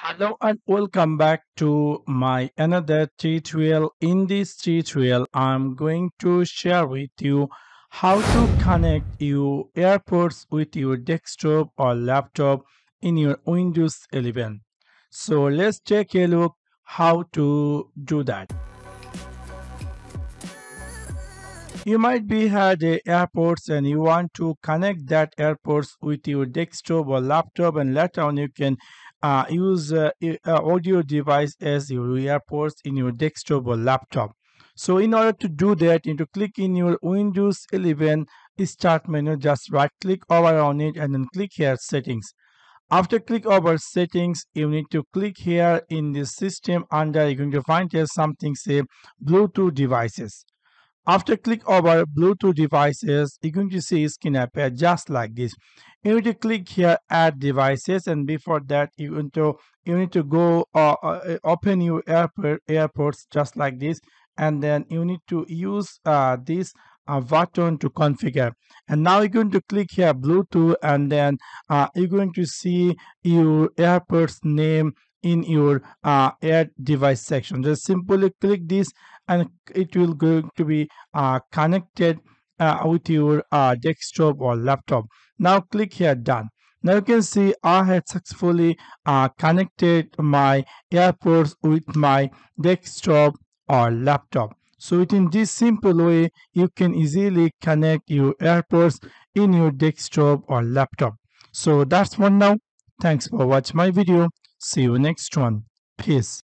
Hello and welcome back to my another tutorial. In this tutorial, I'm going to share with you how to connect your AirPods with your desktop or laptop in your Windows 11. So let's take a look how to do that. You might be had a AirPods and you want to connect that AirPods with your desktop or laptop, and later on you can use audio device as your AirPods in your desktop or laptop. So in order to do that, you need to click in your Windows 11 start menu, just right click over on it and then click here settings. After click over settings, you need to click here in the system under, you're going to find here something say Bluetooth devices. After click over Bluetooth devices, you're going to see skin appear just like this. You need to click here add devices, and before that you need to go open your AirPods just like this, and then you need to use this button to configure. And now you're going to click here Bluetooth, and then you're going to see your AirPods name in your add device section. Just simply click this and it will going to be connected with your desktop or laptop. Now click here done. Now you can see I had successfully connected my AirPods with my desktop or laptop. So within this simple way, you can easily connect your AirPods in your desktop or laptop. So that's one now. Thanks for watching my video. See you next one. Peace.